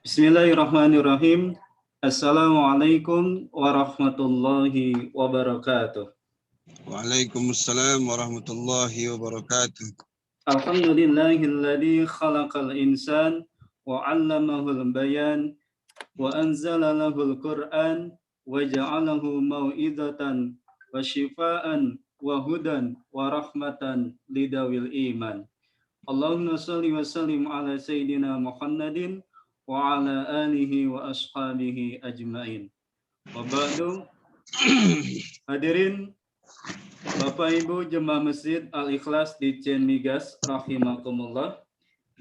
Bismillahirrahmanirrahim. Assalamualaikum warahmatullahi wabarakatuh. Waalaikumsalam warahmatullahi wabarakatuh. Alhamdulillahilladzi khalaqal insan wa 'allamahul bayan wa anzala lahul Qur'an wa ja'alahu mau'izatan wa shifaan wa hudan wa rahmatan lidawil iman. Allahumma shalli wa sallim ala sayyidina Muhammadin wa ala alihi wa ashabihi ajmain. Wa ba'du, hadirin Bapak Ibu Jemaah Masjid Al-Ikhlas di Cienmigas rahimakumullah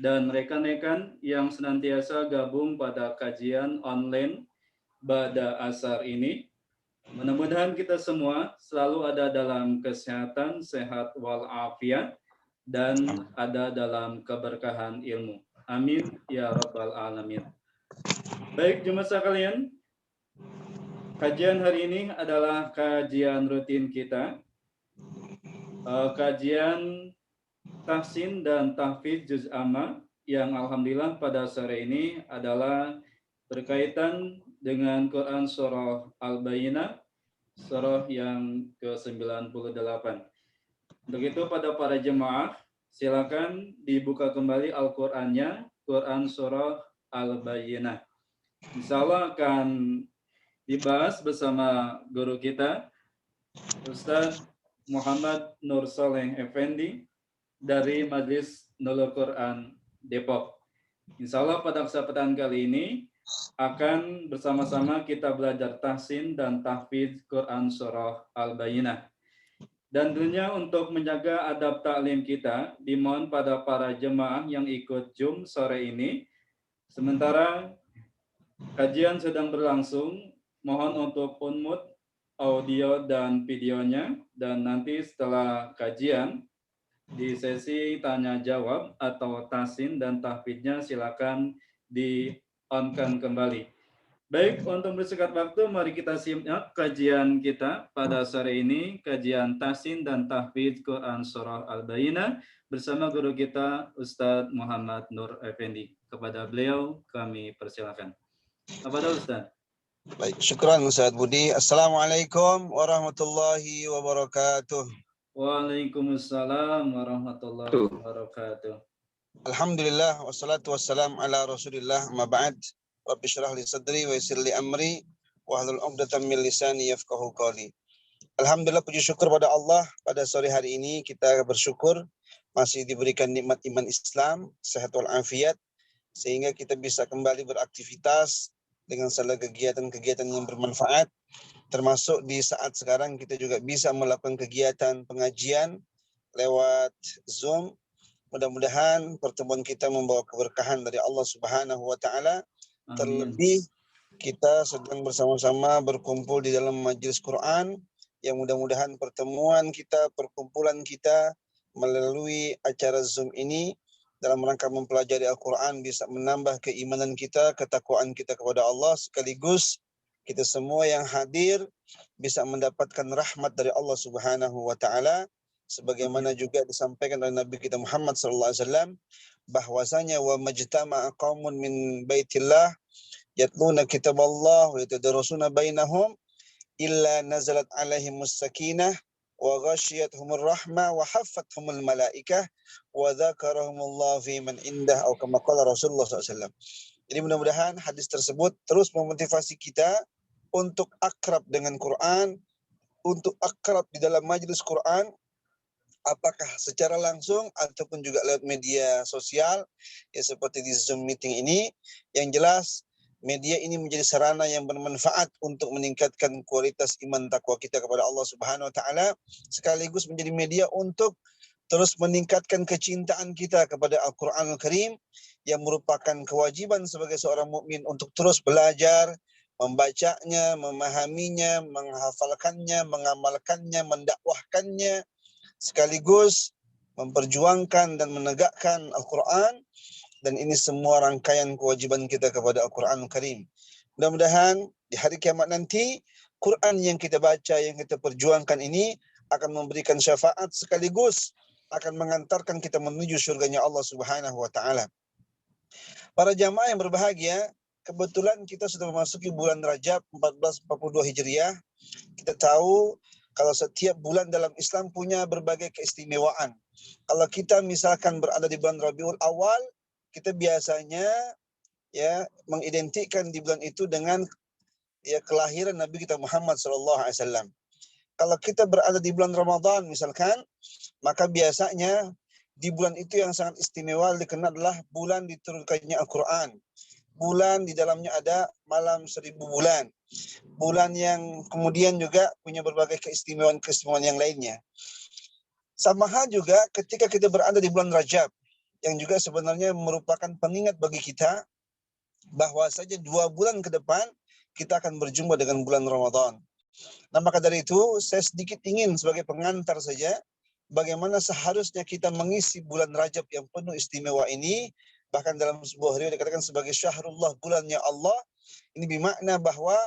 dan rekan-rekan yang senantiasa gabung pada kajian online Ba'da Asar ini. Mudah-mudahan kita semua selalu ada dalam kesehatan, sehat walafiat, dan ada dalam keberkahan ilmu. Amin ya rabbal alamin. Baik jemaah sekalian, kajian hari ini adalah kajian rutin kita, kajian tahsin dan tahfidz juz amma yang alhamdulillah pada sore ini adalah berkaitan dengan Quran surah Al-Bayyinah, surah yang ke-98. Untuk itu pada para jemaah, silakan dibuka kembali Al-Qur'annya, Quran surah Al-Bayyinah. Insyaallah akan dibahas bersama guru kita, Ustaz Muhammad Nur Saleh Effendi dari Majelis Nurul Quran Depok. Insyaallah pada kesempatan kali ini akan bersama-sama kita belajar tahsin dan tahfidz Quran surah Al-Bayyinah. Dan tentunya untuk menjaga adab taklim kita, dimohon pada para jemaah yang ikut Zoom sore ini, sementara kajian sedang berlangsung, mohon untuk unmute audio dan videonya, dan nanti setelah kajian, di sesi tanya jawab atau tahsin dan tahfidnya silakan di-on-kan kembali. Baik, untuk bersingkat waktu, mari kita simak kajian kita pada sore ini, kajian tahsin dan tahfidz Quran surah Al-Bayyinah bersama guru kita Ustadz Muhammad Nur Effendi. Kepada beliau kami persilakan. Kepada Ustadz. Baik, syukran Ustaz Budi. Assalamualaikum warahmatullahi wabarakatuh. Waalaikumsalam warahmatullahi wabarakatuh. Alhamdulillah wassalatu wassalam ala Rasulillah amma ba'd. Rabbi syrah li sadri wa yassir li amri wahlul 'uqdatam min lisani yafqahu qawli. Alhamdulillah, puji syukur pada Allah, pada sore hari ini kita bersyukur masih diberikan nikmat iman Islam, sehat walafiat, sehingga kita bisa kembali beraktivitas dengan segala kegiatan-kegiatan yang bermanfaat, termasuk di saat sekarang kita juga bisa melakukan kegiatan pengajian lewat Zoom. Mudah-mudahan pertemuan kita membawa keberkahan dari Allah Subhanahu wa taala. Terlebih kita sedang bersama-sama berkumpul di dalam majelis Quran, yang mudah-mudahan pertemuan kita, perkumpulan kita melalui acara Zoom ini dalam rangka mempelajari Al-Quran bisa menambah keimanan kita, ketakwaan kita kepada Allah, sekaligus kita semua yang hadir bisa mendapatkan rahmat dari Allah Subhanahu wa taala, sebagaimana juga disampaikan oleh Nabi kita Muhammad sallallahu alaihi wasallam bahwasanya wa majtama'a qaumun min baitillah yatluna kitaballah wa yatadarasuna bainahum illa nazalat alaihimus sakinah wa ghasyiyatuhumur rahmah wa haffathumul malaikah wa dzakarahumullah fi man indah atau kama qala Rasulullah SAW. Jadi mudah-mudahan hadis tersebut terus memotivasi kita untuk akrab dengan Quran, untuk akrab di dalam majelis Quran, apakah secara langsung ataupun juga lewat media sosial, ya seperti di Zoom meeting ini. Yang jelas media ini menjadi sarana yang bermanfaat untuk meningkatkan kualitas iman takwa kita kepada Allah Subhanahu wa taala, sekaligus menjadi media untuk terus meningkatkan kecintaan kita kepada Al-Qur'anul Karim, yang merupakan kewajiban sebagai seorang mukmin untuk terus belajar, membacanya, memahaminya, menghafalkannya, mengamalkannya, mendakwahkannya, sekaligus memperjuangkan dan menegakkan Al-Quran, dan ini semua rangkaian kewajiban kita kepada Al-Quranul Karim. Mudah-mudahan di hari kiamat nanti, Quran yang kita baca, yang kita perjuangkan ini akan memberikan syafaat, sekaligus akan mengantarkan kita menuju surganya Allah Subhanahu wa taala. Para jamaah yang berbahagia, kebetulan kita sudah memasuki bulan Rajab 1442 Hijriah. Kita tahu kalau setiap bulan dalam Islam punya berbagai keistimewaan. Kalau kita misalkan berada di bulan Rabiul Awal, kita biasanya ya mengidentikan di bulan itu dengan ya kelahiran Nabi kita Muhammad SAW. Kalau kita berada di bulan Ramadan misalkan, maka biasanya di bulan itu yang sangat istimewa dikenal adalah bulan diturunkannya Al-Quran. Bulan di dalamnya ada malam 1000 bulan. Bulan yang kemudian juga punya berbagai keistimewaan-keistimewaan yang lainnya. Sama hal juga ketika kita berada di bulan Rajab, yang juga sebenarnya merupakan pengingat bagi kita bahwa saja 2 bulan ke depan kita akan berjumpa dengan bulan Ramadan. Nah, maka dari itu saya sedikit ingin sebagai pengantar saja bagaimana seharusnya kita mengisi bulan Rajab yang penuh istimewa ini. Bahkan dalam sebuah riwayat dikatakan sebagai syahrullah, bulannya Allah. Ini bermakna bahwa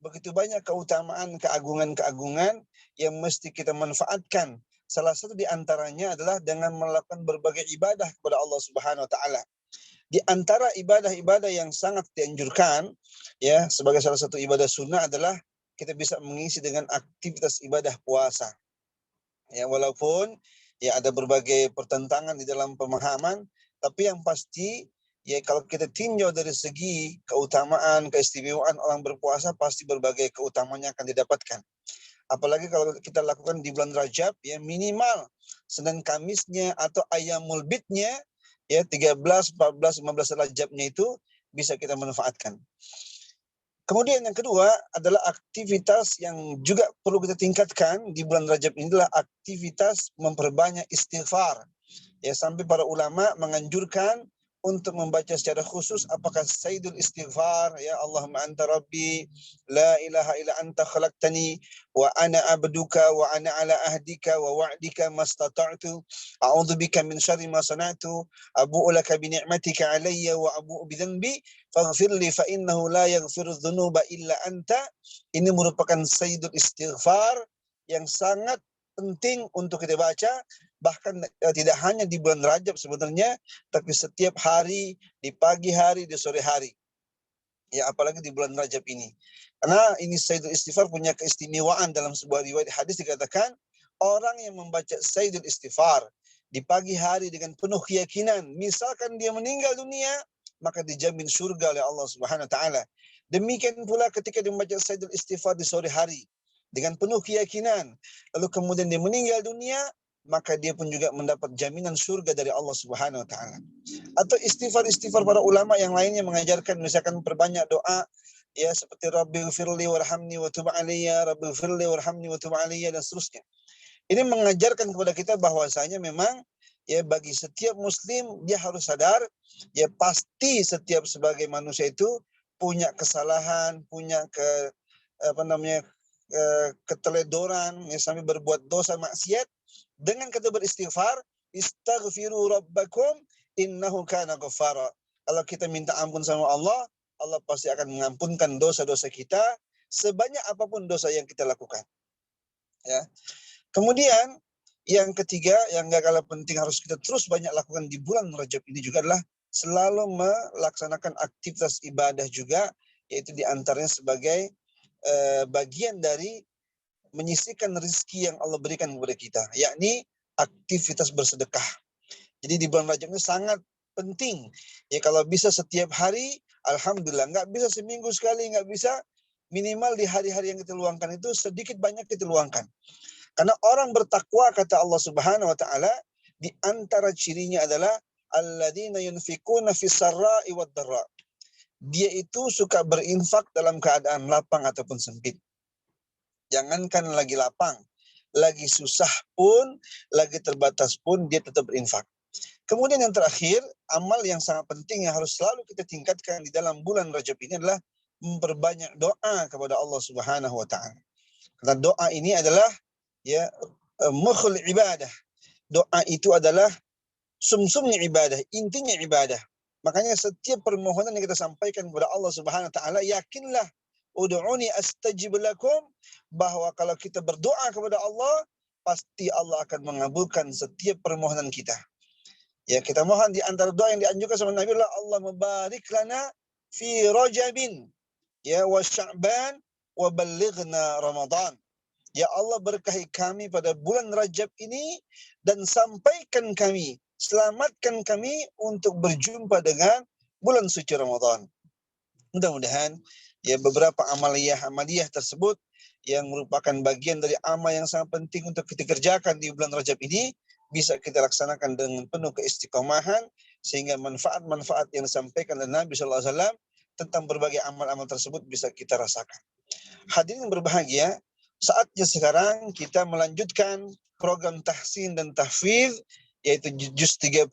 begitu banyak keutamaan, keagungan-keagungan yang mesti kita manfaatkan. Salah satu di antaranya adalah dengan melakukan berbagai ibadah kepada Allah Subhanahu wa taala. Di antara ibadah-ibadah yang sangat dianjurkan ya sebagai salah satu ibadah sunnah adalah kita bisa mengisi dengan aktivitas ibadah puasa. Ya, walaupun ya ada berbagai pertentangan di dalam pemahaman, tapi yang pasti ya kalau kita tinjau dari segi keutamaan, keistimewaan orang berpuasa, pasti berbagai keutamaannya akan didapatkan. Apalagi kalau kita lakukan di bulan Rajab, ya minimal Senin Kamisnya atau Ayyamul Bidnya, ya 13, 14, 15 Rajabnya itu bisa kita manfaatkan. Kemudian yang kedua adalah aktivitas yang juga perlu kita tingkatkan di bulan Rajab ini adalah aktivitas memperbanyak istighfar. Ya, sampai para ulama menganjurkan untuk membaca secara khusus apakah Sayyidul Istighfar, ya Allahumma anta rabbi la ilaha illa anta khalaqtani wa ana abduka wa ana ala ahdika wa wa'dika mastata'tu a'udzubika min syarri ma sana'tu abu'u laka bi ni'matika alayya wa abu'u bi dhanbi faghfirli fa innahu la yaghfiru dzunuba illa anta. Ini merupakan Sayyidul Istighfar yang sangat penting untuk kita baca, bahkan tidak hanya di bulan Rajab sebenarnya, tapi setiap hari, di pagi hari, di sore hari. Ya, apalagi di bulan Rajab ini. Karena ini Sayyidul Istighfar punya keistimewaan. Dalam sebuah riwayat hadis dikatakan, orang yang membaca Sayyidul Istighfar di pagi hari dengan penuh keyakinan, misalkan dia meninggal dunia, maka dijamin surga oleh Allah Subhanahu wa taala. Demikian pula ketika dia membaca Sayyidul Istighfar di sore hari dengan penuh keyakinan, lalu kemudian dia meninggal dunia, maka dia pun juga mendapat jaminan surga dari Allah Subhanahu wa taala. Atau istighfar-istighfar para ulama yang lainnya mengajarkan misalkan perbanyak doa ya seperti Rabbighfirli warhamni wa tub alayya, Rabbighfirli warhamni wa tub alayya dan seterusnya. Ini mengajarkan kepada kita bahwasanya memang ya bagi setiap muslim dia harus sadar ya pasti setiap sebagai manusia itu punya kesalahan, punya keteledoran, ya, sampai berbuat dosa maksiat. Dengan kita beristighfar, istaghfiru rabbakum innahu kana ghaffara. Kalau kita minta ampun sama Allah, Allah pasti akan mengampunkan dosa-dosa kita sebanyak apapun dosa yang kita lakukan. Ya. Kemudian yang ketiga yang gak kalah penting harus kita terus banyak lakukan di bulan Rajab ini juga adalah selalu melaksanakan aktivitas ibadah juga, yaitu diantaranya sebagai bagian dari menyisihkan rezeki yang Allah berikan kepada kita, yakni aktivitas bersedekah. Jadi di bulan Rajab ini sangat penting. Ya kalau bisa setiap hari, alhamdulillah. Nggak bisa seminggu sekali, nggak bisa minimal di hari-hari yang kita luangkan itu sedikit banyak kita luangkan. Karena orang bertakwa kata Allah Subhanahu wa taala di antara cirinya adalah alladzina yunfikuna fis sarra'i wad dharra. Dia itu suka berinfak dalam keadaan lapang ataupun sempit. Jangankan lagi lapang, lagi susah pun, lagi terbatas pun dia tetap berinfak. Kemudian yang terakhir, amal yang sangat penting yang harus selalu kita tingkatkan di dalam bulan Rajab ini adalah memperbanyak doa kepada Allah Subhanahu wa taala. Karena doa ini adalah ya mukhul ibadah. Doa itu adalah sumsumnya ibadah, intinya ibadah. Makanya setiap permohonan yang kita sampaikan kepada Allah Subhanahu wa taala, yakinlah ud'uni astajib lakum, bahwa kalau kita berdoa kepada Allah, pasti Allah akan mengabulkan setiap permohonan kita. Ya, kita mohon di antara doa yang dianjurkan sama Nabi adalah Allah mubarik lana fi Rajabin ya wa Sya'ban wa ballighna Ramadan. Ya Allah, berkahi kami pada bulan Rajab ini dan sampaikan kami, selamatkan kami untuk berjumpa dengan bulan suci Ramadan. Mudah-mudahan ya beberapa amaliyah tersebut yang merupakan bagian dari amal yang sangat penting untuk kita kerjakan di bulan Rajab ini bisa kita laksanakan dengan penuh keistiqomahan sehingga manfaat-manfaat yang disampaikan oleh Nabi SAW tentang berbagai amal-amal tersebut bisa kita rasakan. Hadirin berbahagia, saatnya sekarang kita melanjutkan program tahsin dan tahfidz yaitu juz 30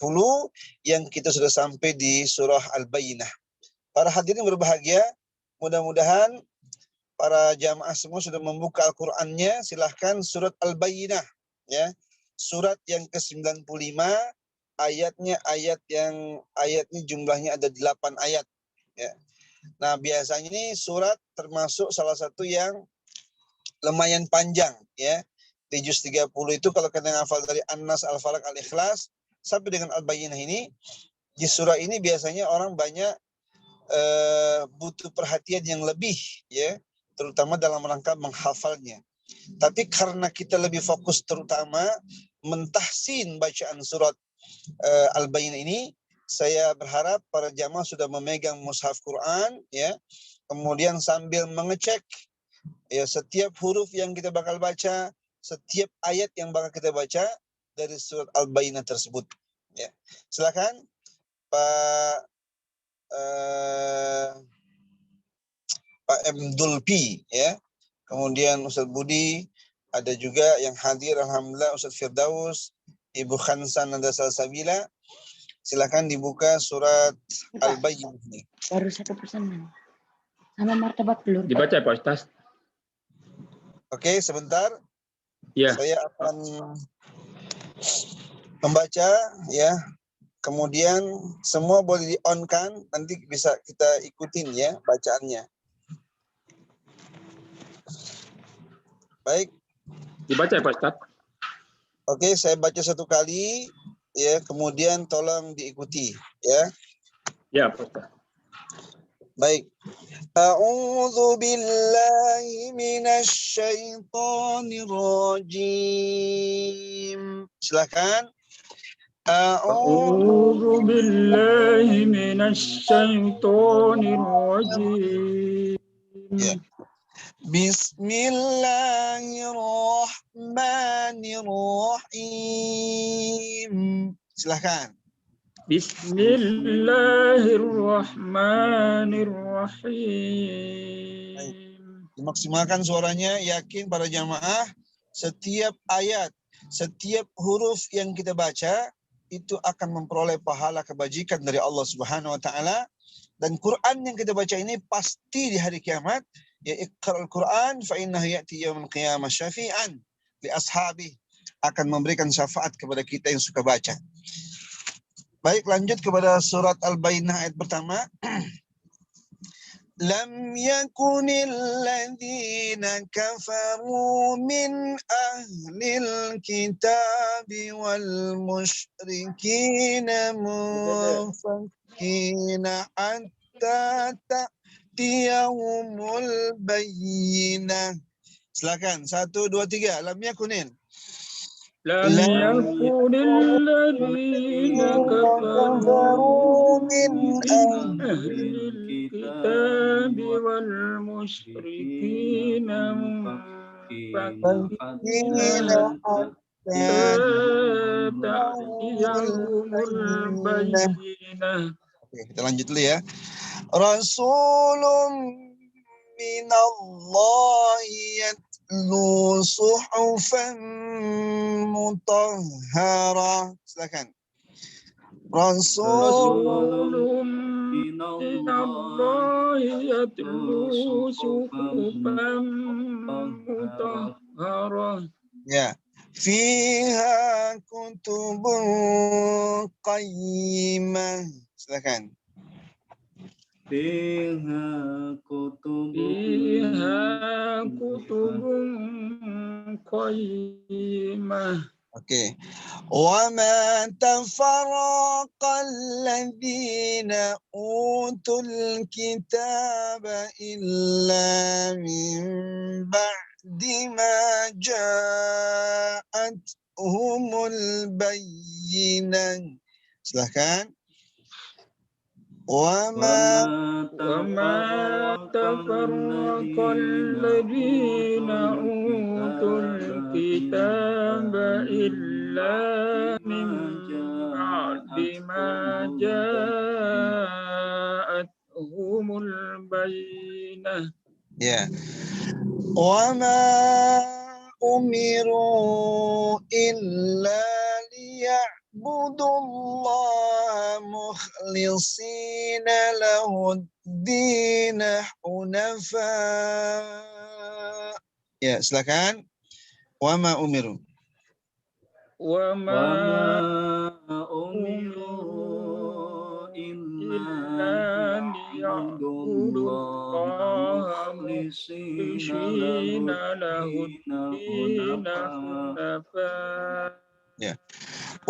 yang kita sudah sampai di surah Al-Bayyinah. Para hadirin berbahagia, mudah-mudahan para jamaah semua sudah membuka Al-Qur'annya. Silahkan surat Al-Bayyinah ya. Surat yang ke-95, ayatnya jumlahnya ada 8 ayat ya. Nah, biasanya ini surat termasuk salah satu yang lumayan panjang ya. Di juz 30 itu kalau kita ngafal dari An-Nas, Al-Falaq, Al-Ikhlas sampai dengan Al-Bayyinah ini, di surah ini biasanya orang banyak butuh perhatian yang lebih ya, terutama dalam rangka menghafalnya. Tapi karena kita lebih fokus terutama mentahsin bacaan surat Al-Bayyinah ini, saya berharap para jamaah sudah memegang mushaf Quran ya, kemudian sambil mengecek ya setiap huruf yang kita bakal baca, setiap ayat yang bakal kita baca dari surat Al-Bayyinah tersebut. Ya. Silakan Pak Pak Abdul P ya. Kemudian Ustaz Budi, ada juga yang hadir alhamdulillah Ustaz Firdaus, Ibu Khansan dan Salsabila. Silakan dibuka surat Al-Bayyinah. Baru 1 persen sama martabat telur. Dibaca ya Pak Ustaz? Oke, sebentar. Ya. Saya akan membaca ya. Kemudian semua boleh di-on-kan, nanti bisa kita ikutin ya bacaannya. Baik. Dibaca ya Pak Ustaz? Oke, saya baca 1 kali ya, kemudian tolong diikuti ya. Ya Pak Ustaz. Baik. A'udzu billahi minasy syaithanir rajim. Silakan. A'udzu billahi minasy syaithanir rajim. Ya. Bismillahirrahmanirrahim. Silakan. Bismillahirrahmanirrahim. Dimaksimalkan suaranya, yakin para jamaah setiap ayat, setiap huruf yang kita baca itu akan memperoleh pahala kebajikan dari Allah Subhanahu wa taala, dan Quran yang kita baca ini pasti di hari kiamat ya, iqra'ul Quran fa innahu ya'ti yaumil qiyamah syafi'an li ashabi, akan memberikan syafaat kepada kita yang suka baca. Baik, lanjut kepada surat Al-Bayyinah ayat pertama. Lam yakunil ladzina kafaru min ahlil kitabi wal musyrikina munfakkina hatta ta'tiyahumul bayyinah. Silakan, 1, 2, 3. Lam yakunil. Lam yakunil ladzina kafaru min ahlil kitabi wal musyrikina munfakkina hatta ta'tiyahumul bayyinah. Oke, kita lanjut dulu ya. Rasulun minallahi yatlu suhufan mutahhara. Silakan. Rasulun minallahi yatlu suhufan mutahhara. Ya. Fiha kutubun qayyimah. Silakan. Fiha kutubun Fiha kutubun qayyimah. Oke. وَمَا تَفَرَّقَ الَّذِينَ أُوتُوا الْكِتَابَ إِلَّا مِنْ بَعْدِ مَا جَاءَتْهُمُ الْبَيِّنَةُ. Silakan. وَمَا وما تفرق الذين أوتوا الكتاب إلا من بعد ما جاءتهم البينة. Ya. وَمَا أُمِرُوا إِلَّا لِيَعْبُدُوا اللَّهَ مُخْلِصِينَ لَهُ الدِّينَ حُنَفَاءَ. Ya, silakan. وَمَا أُمِرُوا. وما أمروا إلا إلا ليعبدوا ليعبدوا الله الله مخلصين مخلصين له له الدين الدين حنفاء. حنفاء. Ya.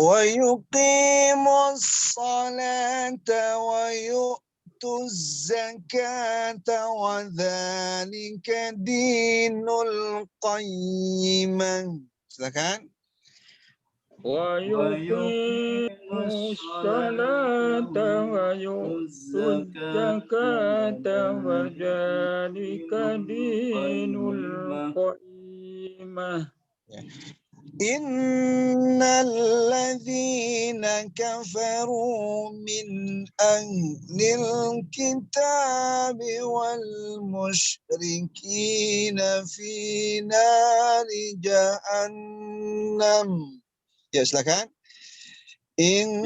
وَيُقِيمُوا الصَّلَاةَ وَيُؤْتُوا الزَّكَاةَ وَذَلِكَ دِينُ الْقَيِّمَةِ. Silakan. ويقيموا الصلاة ويؤتوا الزكاة وذلك دين القيمة. إن الذين كفروا من أهل الكتاب والمشركين في نار جهنم. Ya, silakan. إن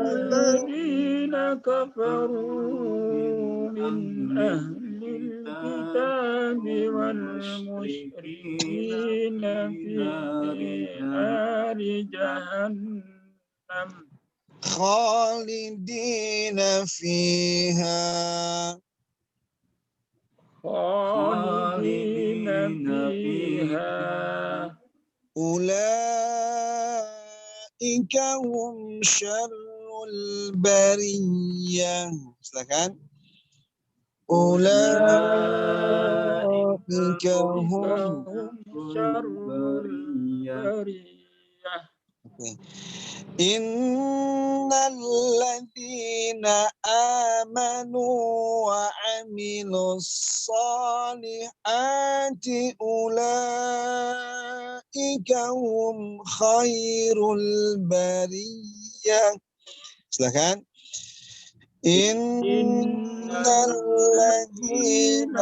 الذين كفروا من أهل الكتاب والمشركين في نار جهنم خالدين فيها خالدين فيها أولئك هم شر البرية. Silakan. أولئك هم شر البرية. إن الذين آمنوا وعملوا الصالحات أولئك هم خير البرية. Silakan. إن الذين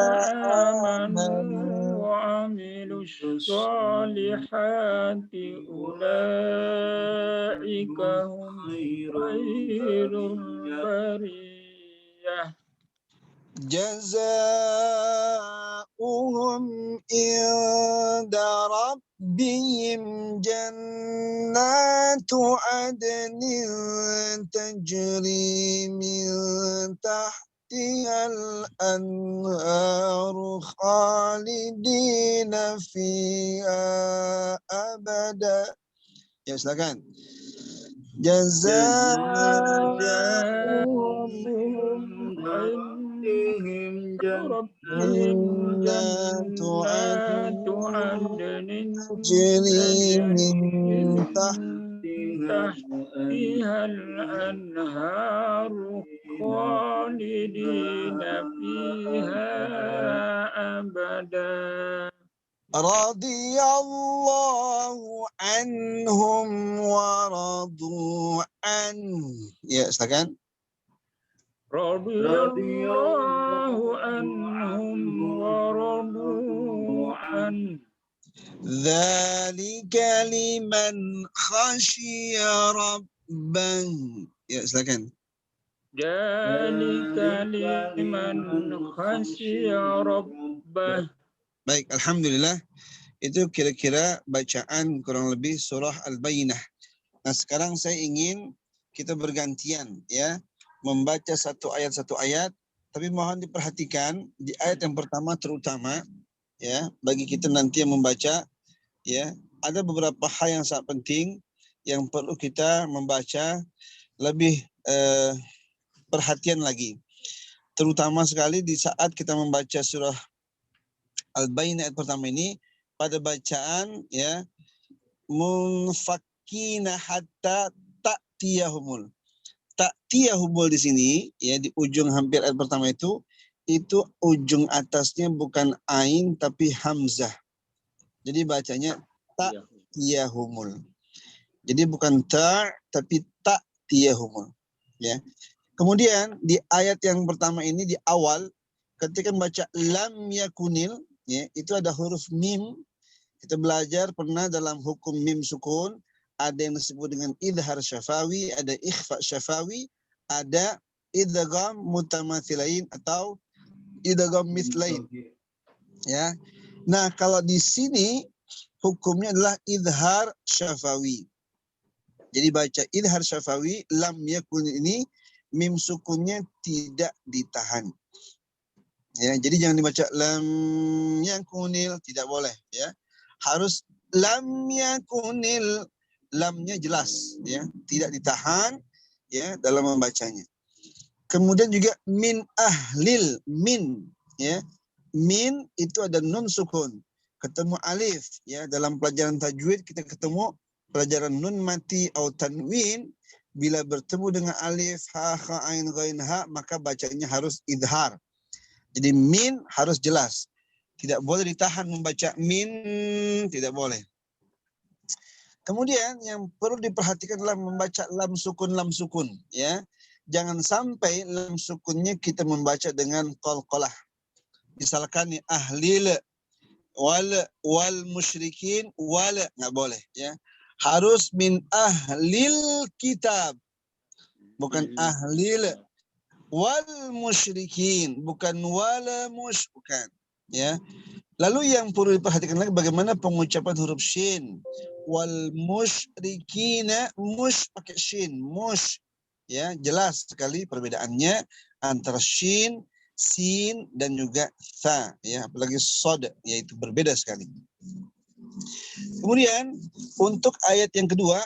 آمنوا وعملوا الصالحات أولئك هم خير البرية. جزاؤهم عند ربهم جنات عدن تجري من تحتها الأنهار خالدين فيها أبدا. Ya, silakan. جزاؤهم ربهم جنات عدن تجري من تحتها الأنهار خالدين فيها أبدا. رضي الله عنهم ورضوا عنه. Ya, silakan. رضي الله عنهم ورضوا عنه. ذلك لمن خشي ربه. Ya, silakan. ذلك لمن خشي ربه. Baik, alhamdulillah. Itu kira-kira bacaan kurang lebih surah Al-Bayyinah. Nah, sekarang saya ingin kita bergantian ya, membaca satu ayat, tapi mohon diperhatikan di ayat yang pertama terutama ya, bagi kita nanti yang membaca ya, ada beberapa hal yang sangat penting yang perlu kita membaca lebih perhatian lagi. Terutama sekali di saat kita membaca surah Al-Bayyinah ayat pertama ini, pada bacaan ya munfakkina hatta ta'tiyahumul. Ta'tiyahumul di sini ya di ujung hampir ayat pertama itu ujung atasnya bukan ain tapi hamzah. Jadi bacanya ta'tiyahumul. Jadi bukan ta tapi ta'tiyahumul ya. Kemudian di ayat yang pertama ini di awal ketika membaca lam yakunil ya, itu ada huruf mim. Kita belajar pernah dalam hukum mim sukun, ada yang disebut dengan idhar syafawi, ada ikhfa syafawi, ada idgham mutamathilain atau idgham mithlain. Ya. Nah, kalau di sini hukumnya adalah idhar syafawi. Jadi baca idhar syafawi, lam yakun ini mim sukunnya tidak ditahan. Ya, jadi jangan dibaca lam yakunil, tidak boleh ya. Harus lam yakunil, lamnya jelas ya, tidak ditahan ya dalam membacanya. Kemudian juga min ahlil, min ya. Min itu ada nun sukun, ketemu alif ya. Dalam pelajaran tajwid kita ketemu pelajaran nun mati atau tanwin, bila bertemu dengan alif, ha, kha, ain, ghain, ha, maka bacanya harus idhar. Jadi min harus jelas. Tidak boleh ditahan membaca min, tidak boleh. Kemudian yang perlu diperhatikan adalah membaca lam sukun ya. Jangan sampai lam sukunnya kita membaca dengan qalqalah. Misalkan nih ahlil wal musyrikin wal, nggak boleh ya. Harus min ahlil kitab. Bukan ahlil wal musyrikin, bukan wala bukan ya. Lalu yang perlu diperhatikan lagi bagaimana pengucapan huruf shin. Wal musyrikina, mush pakai shin, mush ya, jelas sekali perbedaannya antara shin, sin dan juga tha ya, apalagi sod yaitu berbeda sekali. Kemudian untuk ayat yang kedua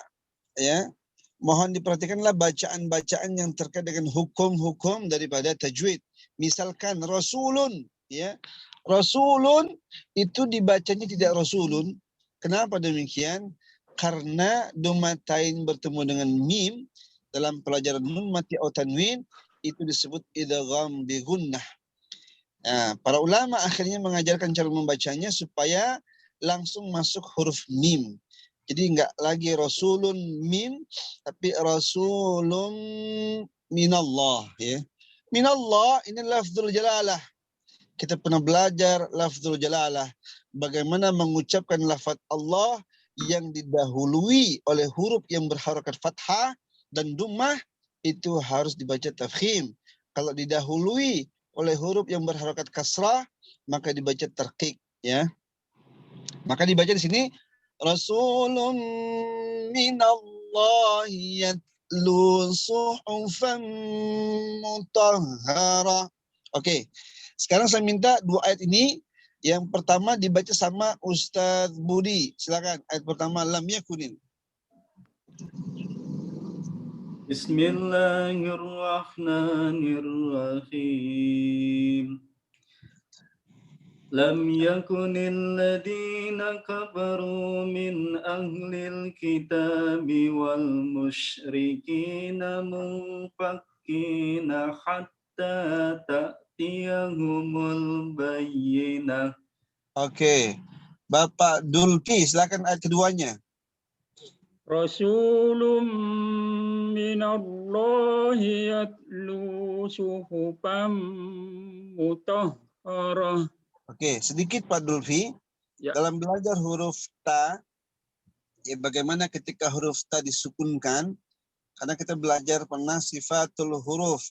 ya, mohon diperhatikanlah bacaan-bacaan yang terkait dengan hukum-hukum daripada tajwid. Misalkan rasulun ya. Rasulun itu dibacanya tidak rasulun. Kenapa demikian? Karena domatain bertemu dengan mim dalam pelajaran nun mati atau tanwin itu disebut idgham bi gunnah. Nah, para ulama akhirnya mengajarkan cara membacanya supaya langsung masuk huruf mim. Jadi enggak lagi rasulun mim, tapi rasulun minallah ya. Minallah ini lafzul jalalah. Kita pernah belajar lafzul jalalah. Bagaimana mengucapkan lafaz Allah yang didahului oleh huruf yang berharakat fathah dan dhammah itu harus dibaca tafkhim. Kalau didahului oleh huruf yang berharakat kasrah maka dibaca tarqiq ya. Maka dibaca di sini Rasulun minallahi yatlu suhufan mutahhara. Oke. Sekarang saya minta dua ayat ini. Yang pertama dibaca sama Ustadz Budi. Silakan ayat pertama lam yakunin. Bismillahirrahmanirrahim. Lam yakunil ladina kafaru min ahlil kitabi wal musyrikina munfakkina hatta ta'tiyahumul bayyinah. Oke. Bapak Dulki, silakan ayat keduanya. Rasulun minallahi yatlu suhufan mutahharah. Oke, sedikit Pak Dulfi. Ya. Dalam belajar huruf ta, ya bagaimana ketika huruf ta disukunkan, karena kita belajar pernah sifatul huruf.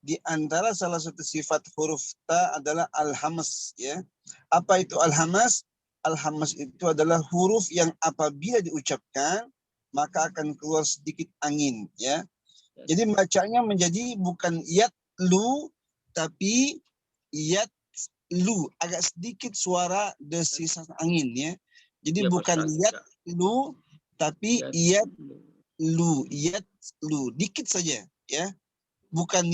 Di antara salah satu sifat huruf ta adalah al-hamas ya. Apa itu al-hamas? Al-hamas itu adalah huruf yang apabila diucapkan maka akan keluar sedikit angin ya. Jadi bacanya menjadi bukan yatlu tapi yatlu, agak sedikit suara desisan angin ya. Jadi Ya, bukan Pak, yat lu, tapi Yat lu dikit saja, ya. Bukan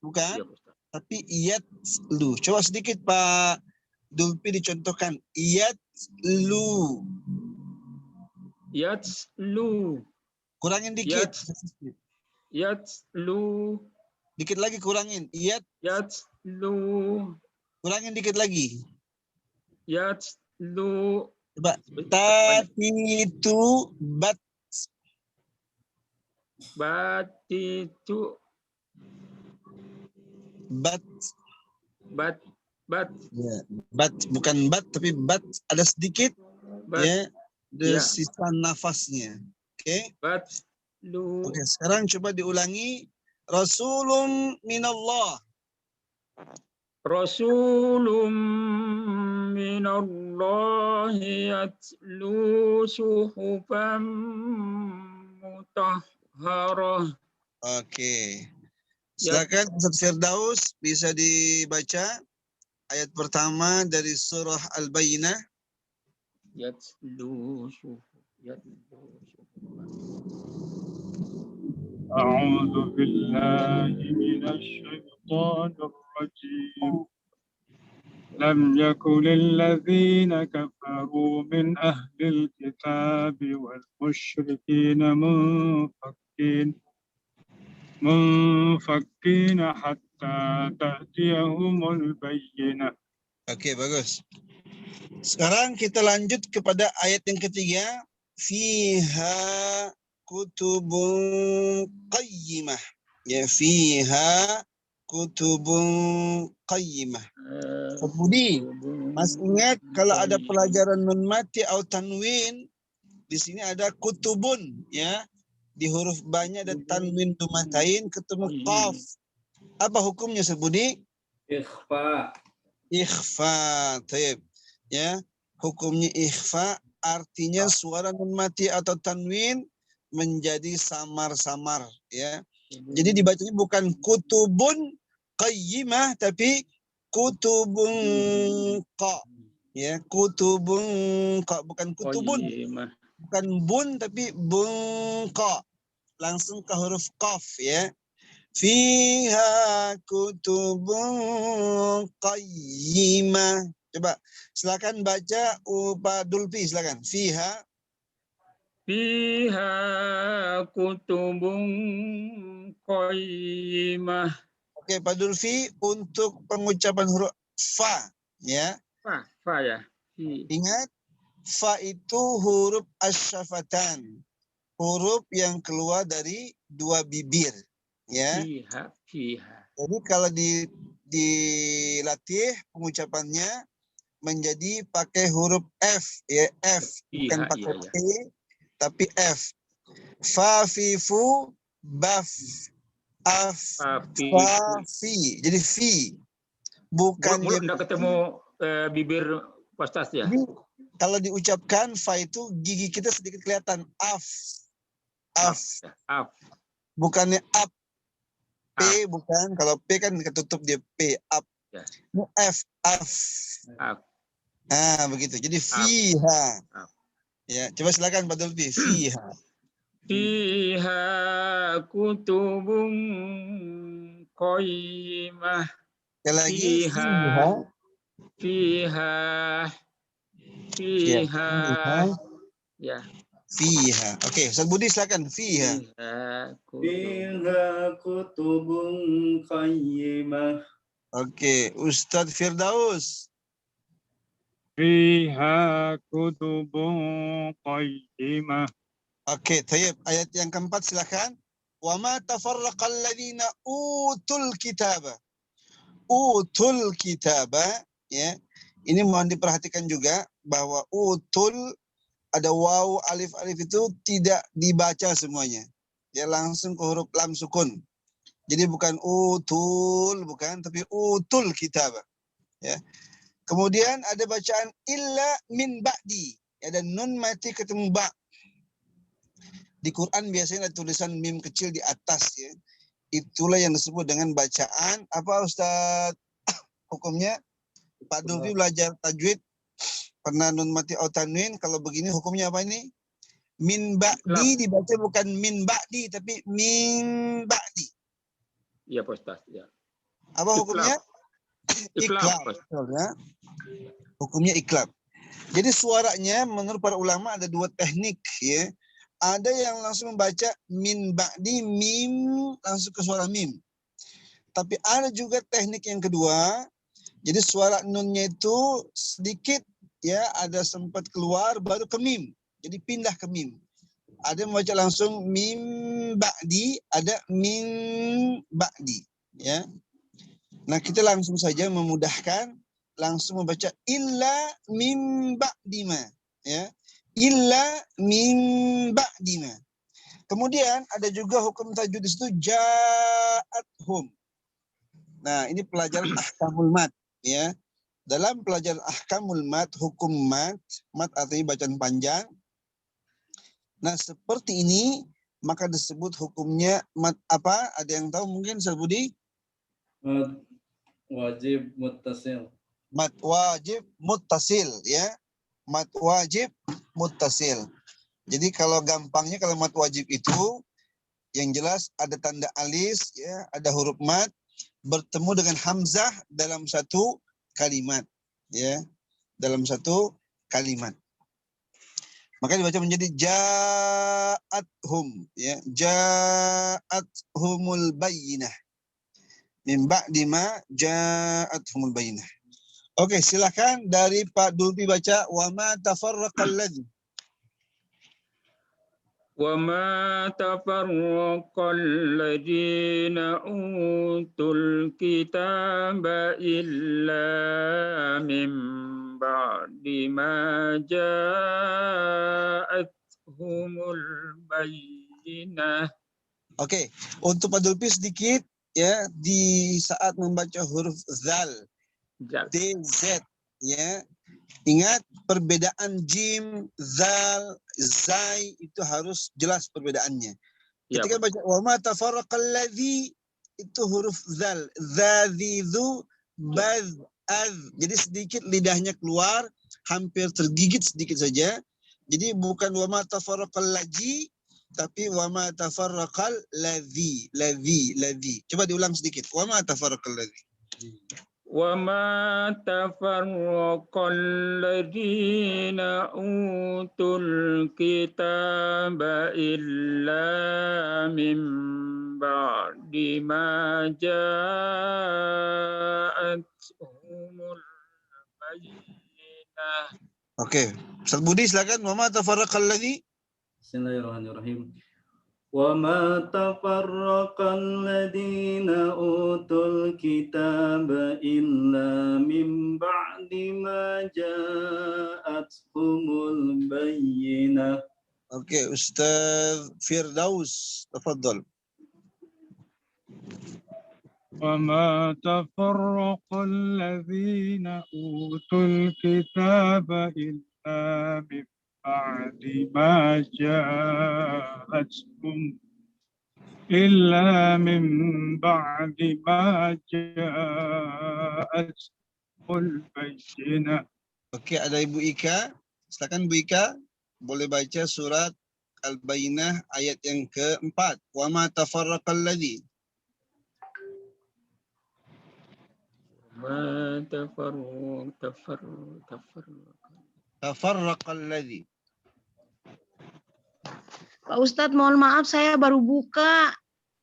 bukan, Ya, Ustaz. tapi lu. Coba sedikit Pak Dulpi dicontohkan. Lu. Yatslu. Kurangin dikit. Yatslu. Dikit lagi kurangin. Yatslu. Kurangin dikit lagi. Yatslu. Coba. Tatitu bat. Batitu. Bat. Bat. Ya. Bat. Bukan bat, tapi bat. Ada sedikit. Bat. Ya. Ada Ya. sisa nafasnya. Oke. Batlu. Oke. Sekarang coba diulangi. Rasulun minallah. Rasulun minallahi yatlu suhufan mutahharah. Oke. Silakan Ustaz Firdaus bisa dibaca ayat pertama dari surah Al-Bayyinah. Yatlu suhufan. أعوذ بالله من الشيطان الرجيم لم يكن الذين كفروا من أهل الكتاب والمشركين منفكين حتى تأتيهم البينة. Oke, bagus. Sekarang kita lanjut kepada ayat yang ketiga. Fiha kutubun qayyimah. Ya, fiha kutubun qayyimah. Budi, Mas ingat kalau ada pelajaran nun mati atau tanwin, di sini ada kutubun, ya. Di huruf banyak ada tanwin dumatain ketemu qaf. Apa hukumnya Budi? Ikhfa. Ikhfa. Taib. Ya, hukumnya ikhfa artinya suara nun mati atau tanwin menjadi samar-samar, ya. Jadi dibacanya bukan kutubun qayyimah tapi kutubun qa, ya, kutubun qa, bukan kutubun, bukan bun tapi bungqa, langsung ke huruf qaf, ya. Fiha kutubun qayyimah. Coba silakan baca Pak Dulpi, silakan. Fiha kutubun qayyimah. Oke, Pak Dulfi, untuk pengucapan huruf fa, ya. Fa ya. Ingat, fa itu huruf asyafatan. Huruf yang keluar dari dua bibir, ya. Fiha. Jadi kalau dilatih pengucapannya menjadi pakai huruf F, ya, F. Bukan pakai P, tapi F. Fa, fi, fu, baf. Fi. Jadi fi. Bukan mulut enggak ketemu bibir postas ya. Jadi, kalau diucapkan fa itu gigi kita sedikit kelihatan. Af. Bukannya up. P bukan. Kalau P kan ketutup dia P, up. Ya. F, af. Nah, begitu. Jadi fiha. Ya, coba silakan Pak Dulfi. Fiha. Fiha kutubun qayyimah. Sekali lagi. Fiha. Ya. Fiha. Oke, Ustaz Budi silakan. Fiha. Fiha kutubun qayyimah. Oke, Ustaz Firdaus. Fiha kutubun qayyimah. Oke, tayyib. Ayat yang keempat silakan. Wa ma tafarraqal ladzina utul kitaba. Utul kitaba, ya. Ini mohon diperhatikan juga bahwa utul ada waw, alif itu tidak dibaca semuanya. Dia langsung ke huruf lam sukun. Jadi bukan utul, bukan, tapi utul kitaba. Ya. Kemudian ada bacaan illa min ba'di. Ada nun mati ketemu ba. Di Quran biasanya ada tulisan mim kecil di atas, ya. Itulah yang disebut dengan bacaan apa Ustaz hukumnya? Pak Dulfi belajar tajwid. pernah nun mati au tanwin, kalau begini hukumnya apa ini? Min ba'di dibaca bukan min ba'di tapi min ba'di. Iya Pak Ustaz. Ya. Apa hukumnya? Iklab. Iklab. Ya. Hukumnya iklab. Jadi suaranya menurut para ulama ada dua teknik ya. Ada yang langsung membaca min ba'di mim langsung ke suara mim. Tapi ada juga teknik yang kedua. Jadi suara nunnya itu sedikit ya ada sempat keluar baru ke mim. Jadi pindah ke mim. Ada yang membaca langsung mim ba'di, ada min ba'di ya. Nah, kita langsung saja memudahkan langsung membaca illa mim ba'di ma ya. Illa mim ba'di ma. Kemudian ada juga hukum tajwid di situ ja'athum. Nah, ini pelajaran ahkamul mat ya. Dalam pelajaran ahkamul mat, hukum mat artinya bacaan panjang. Nah, seperti ini maka disebut hukumnya mat apa? Ada yang tahu mungkin Ustaz Budi? Mad wajib muttasil. Mat wajib muttasil ya. Mat wajib muttasil. Jadi kalau gampangnya kalau mat wajib itu yang jelas ada tanda alis ya, ada huruf mat bertemu dengan hamzah dalam satu kalimat ya. Dalam satu kalimat. Maka dibaca menjadi ja'athum ya. Ja'athumul bayyinah. Min ba'di ma ja'athumul bayyinah. Oke, silakan dari Pak Dulpi baca wa ma tafarraqal ladzi. Wa ma tafarraqal ladzina utul kitaba illa min ba'di ma ja'athumul bayyinah. Oke, untuk Pak Dulpi sedikit ya di saat membaca huruf zal DZ ya. Ingat perbedaan jim, zal, zai itu harus jelas perbedaannya. Ya, Ketika baca wa ma tafarraqal ladzi itu huruf zal, dzadzu, baz, az. Jadi sedikit lidahnya keluar, hampir tergigit sedikit saja. Jadi bukan wa ma tafarraqal ladzi tapi wa ma tafarraqal ladzi. Coba diulang sedikit. Wa ma tafarraqal ladzi. Wa ma tafarraqal ladzina utul kitaba illa min ba'di ma ja'athumul bayyinah. Oke, Ustaz Budi silakan. Wa ma tafarraqal ladzi. Bismillahirrahmanirrahim. Wa ma tafarraqal ladzina utul kitaba illa min ba'di ma ja'athumul bayyinah. Oke, Ustaz Firdaus, tafadhal. وما تفرق الذين أوتوا الكتاب إلا من بعد ما جاءتهم البينة. Oke, ada Ibu Ika. Silakan Bu Ika, boleh baca surat Al-Bayyinah ayat yang keempat. Wa ma tafarraqal ladzi. Ma Tafarraqal ladzi. Pak Ustadz, mohon maaf saya baru buka.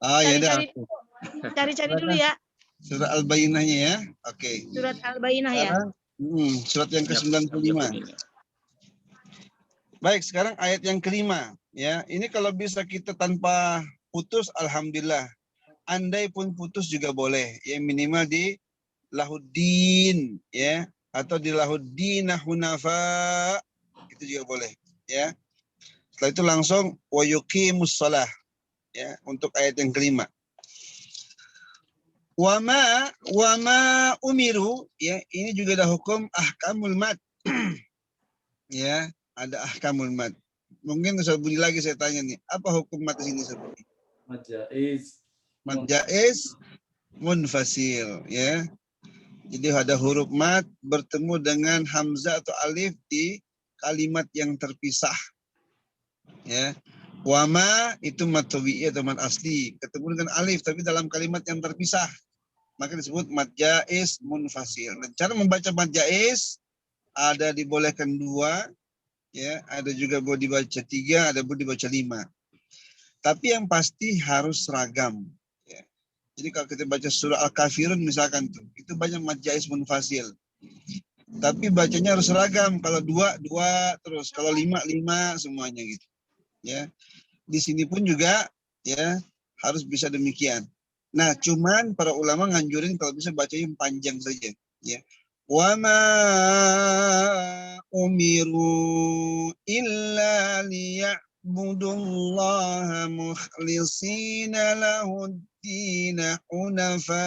Ya dah. Cari-cari dulu ya. Surat Al-Bayyinahnya ya. Oke. Surat Al-Bayyinah ya. Surat yang ke-95. Baik, sekarang ayat yang kelima ya. Ini kalau bisa kita tanpa putus alhamdulillah. Andai pun putus juga boleh. Ya minimal di lahuddin ya atau di lahuddin hunafa itu juga boleh ya. Setelah itu langsung wa yuqimus shalah ya untuk ayat yang kelima. Wa ma umiru ya ini juga ada hukum ahkamul mat. Ya, ada ahkamul mat. Mungkin Ustaz Budi lagi saya tanya nih, apa hukum mat di sini Ustaz Budi? Mad jaiz Mat jaiz munfasil ya. Jadi ada huruf mat bertemu dengan hamzah atau alif di kalimat yang terpisah. Ya. Wama itu mat tabi'i atau mat asli, ketemu dengan alif tapi dalam kalimat yang terpisah. Maka disebut mat jaiz munfasil. Dan cara membaca mat jaiz ada dibolehkan 2, ya, ada juga boleh dibaca 3, ada boleh dibaca 5. Tapi yang pasti harus seragam. Ya. Jadi kalau kita baca surah Al-Kafirun misalkan tuh, itu banyak mat jaiz munfasil. Tapi bacanya harus seragam. Kalau 2, 2 terus. Kalau 5, 5 semuanya gitu. Ya. Di sini pun juga ya harus bisa demikian. Nah, cuman para ulama nganjurin kalau bisa baca yang panjang saja, ya. Wa ma umiru illa liya'budullaha mukhlishina lahud-din hunafa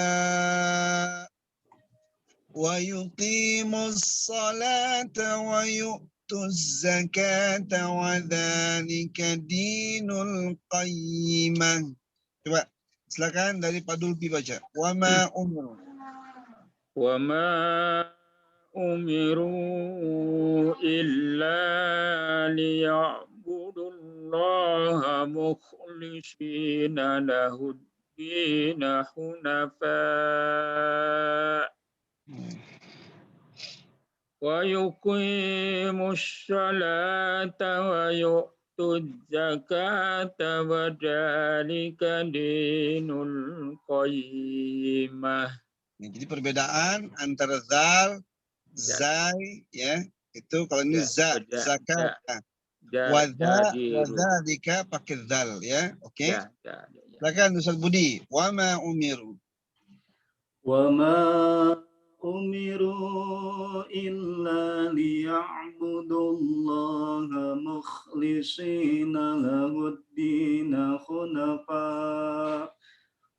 wa yuqimus salata wa zakata wa dzalika dinul qayyimah. Coba silakan dari Pak Dulpi baca. Wa ma umiru. Wa ma umiru illa liya'budullaha mukhlishina lahud-din hunafa wa yuqimus salata wa yu'tuz zakata wa dzalika dinul qayyimah. Jadi perbedaan antara zal, zai, ya, itu kalau ini zakat. Wadzalika pakai zal, ya, oke. Silakan Ustaz Budi. Wa ma umiru. Wa ma umiru illa liya'budullaha mukhlishina lahud-din hunafa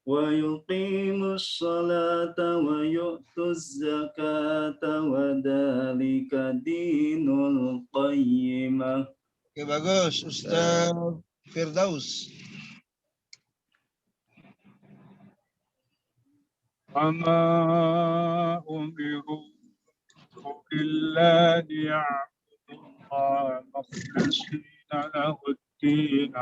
wa yuqimus salata wa yu'tuz zakata wa dzalika dinul qayyimah. Oke, bagus. Ustaz Firdaus. وما أمروا إلا ليعبدوا الله مخلصين له الدين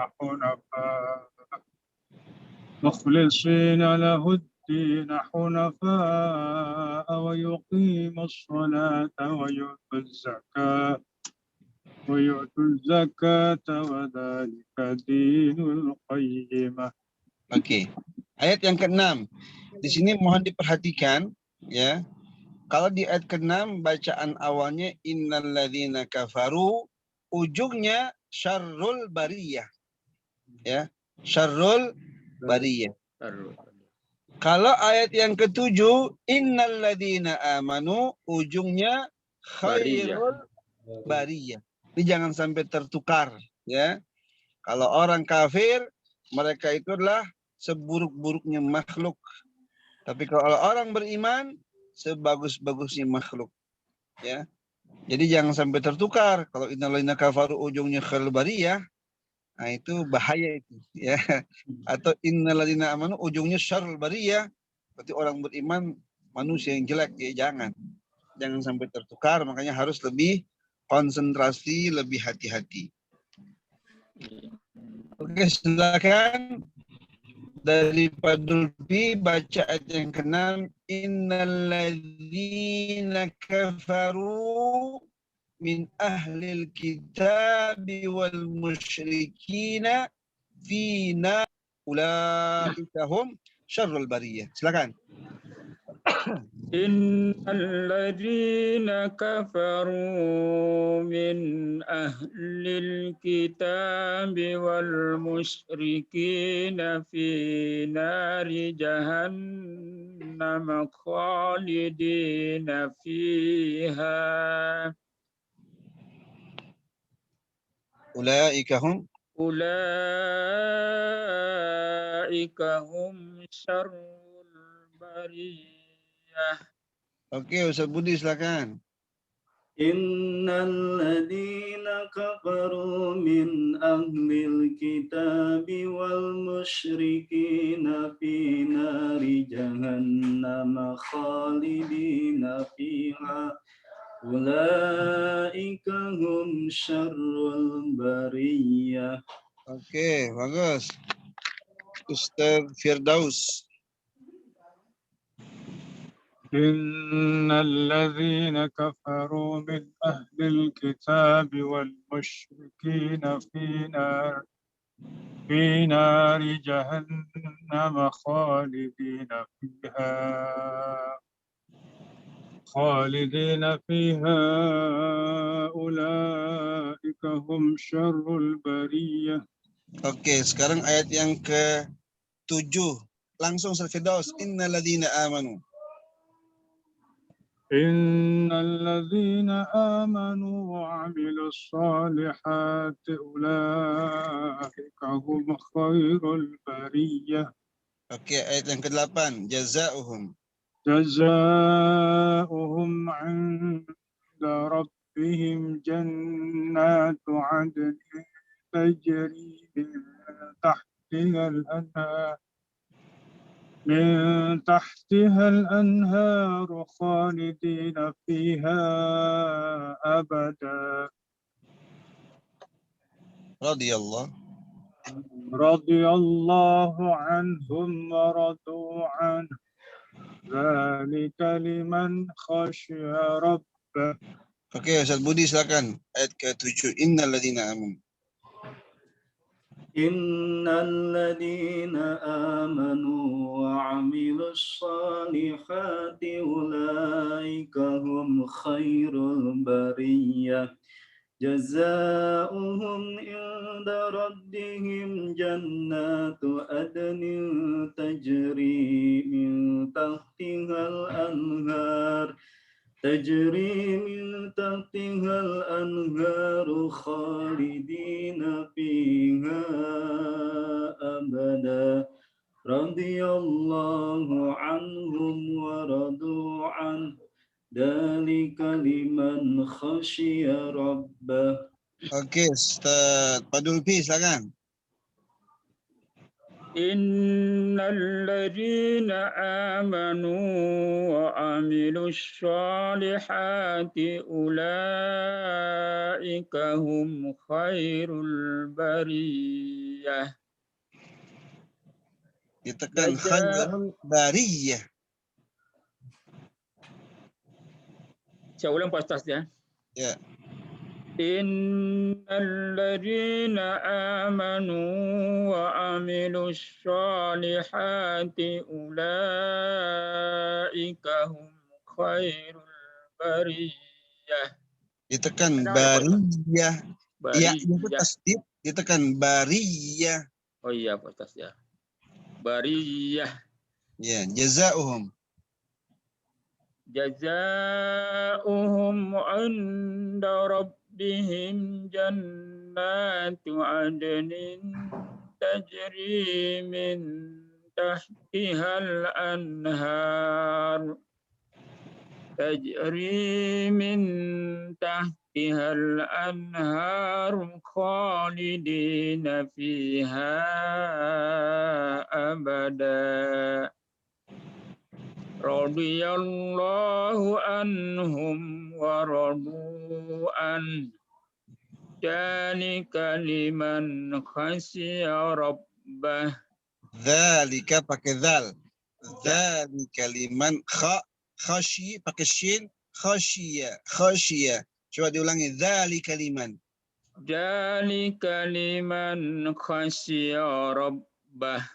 حنفاء ويقيموا الصلاة ويؤتوا الزكاة وذلك دين القيمة. Oke. Ayat yang ke-6. Di sini mohon diperhatikan, ya. Kalau di ayat ke-6 bacaan awalnya innalladzina kafaru, ujungnya syarrul bariyah. Ya, syarrul bariyah. Kalau ayat yang ke-7 innalladzina amanu, ujungnya khairul bariyah. Ini jangan sampai tertukar, ya. Kalau orang kafir, mereka itu adalah seburuk-buruknya makhluk. Tapi kalau orang beriman, sebagus-bagusnya makhluk. Ya. Jadi jangan sampai tertukar. Kalau innalladzina kafaru ujungnya khairul bariyah, nah itu bahaya itu. Ya. Atau innalladzina amanu ujungnya syarrul bariyah, berarti orang beriman manusia yang jelek. Ya jangan. Jangan sampai tertukar, makanya harus lebih konsentrasi, lebih hati-hati. Oke, silakan. Dari Pak Dulpi baca ayat yang ke-6 innalladzina kafaru min ahlil kitabi wal musyrikina fina ulaika hum syarrul bariyah. Silakan. Innalladzina kafaru min ahlil kitabi wal musyrikina fi nari jahannam khalidina fiha. Ulaika hum syarrul bariyah. Oke, Ustaz Budi silakan. Innal ladzina kafaru min ahlil kitabi wal musyrikina fi nari jahannam khalidina fiha ulaika hum syarrul bariyah. Oke, bagus. Ustaz Firdaus. إن الذين كفروا من أهل الكتاب والمشركين في نار جهنم خالدين فيها أولئك هم شر البرية. Oke, sekarang ayat yang ke-7. Langsung Ustaz Firdaus. Innal ladzina amanu. إن الذين آمنوا وعملوا الصالحات أولئك هم خير البرية. Oke, ayat yang ke-8. Jazaohum. جزاؤهم عند ربهم جنات عدن تجري من تحتها الأنهار خالدين فيها أبدا رضي الله عنهم ورضوا عنه ذلك لمن خشي ربه. Oke, Ustaz Budi silakan. Ayat ke-7. Innal ladzina amanu. Innal ladzina amanu wa 'amilus shalihati ulaika hum khairul bariyah. Jazaohum inda rabbihim jannatu adnin tajri min tahtihal anhar تجري من تحتها الأنهار خالدين فيها أبدا رضي الله عنهم ورضوا عنه ذلك لمن خشي ربه. Oke, Ustaz Padulpi silakan. إن الذين آمنوا وعملوا الصالحات أولئك هم خير البرية. Ditekan khairul bariyah. Saya ulang Pak Ustaz ya. Ya. إن الذين آمنوا وعملوا الصالحات أولئك هم خير البرية. Ditekan bariyah. Ya, itu tasdid. Ditekan bariyah. Oh iya Pak Ustaz ya. Bariyah. Ya, jazaohum. جزاؤهم عند ربهم جنات عدن تجري من تحتها الأنهار خالدين فيها أبدا رضي الله عنهم ورضوا عنه ذلك لمن خشي ربه. Dzalika pakai dzal. Dzalika liman khashi pakai shin khashiya. Coba diulangi. Dzalika liman. Dzalika liman khasya rabbah.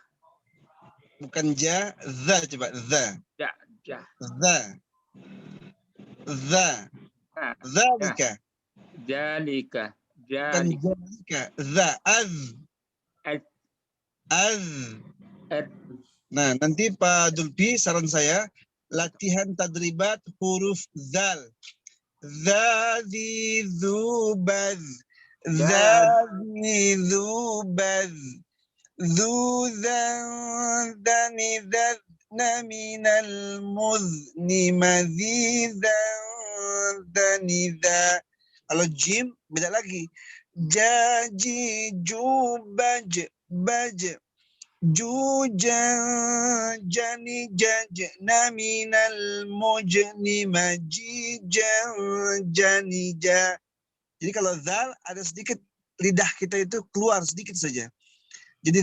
Bukan ja, za coba za. Ja. Za. Dzalika. Dzalika. Bukan dzalika. Za. Az. Nah, nanti Pak Dulpi saran saya latihan tadribat huruf zal. Zazi zubaz. Zazi zubaz. Zuzan danizaz. minal muzni madzidan danida. Kalau jim beda lagi. Jaji jubaj baj jujan jani jajna minal mujni majijan janija. Jadi kalau zal ada sedikit lidah kita itu keluar sedikit saja. Jadi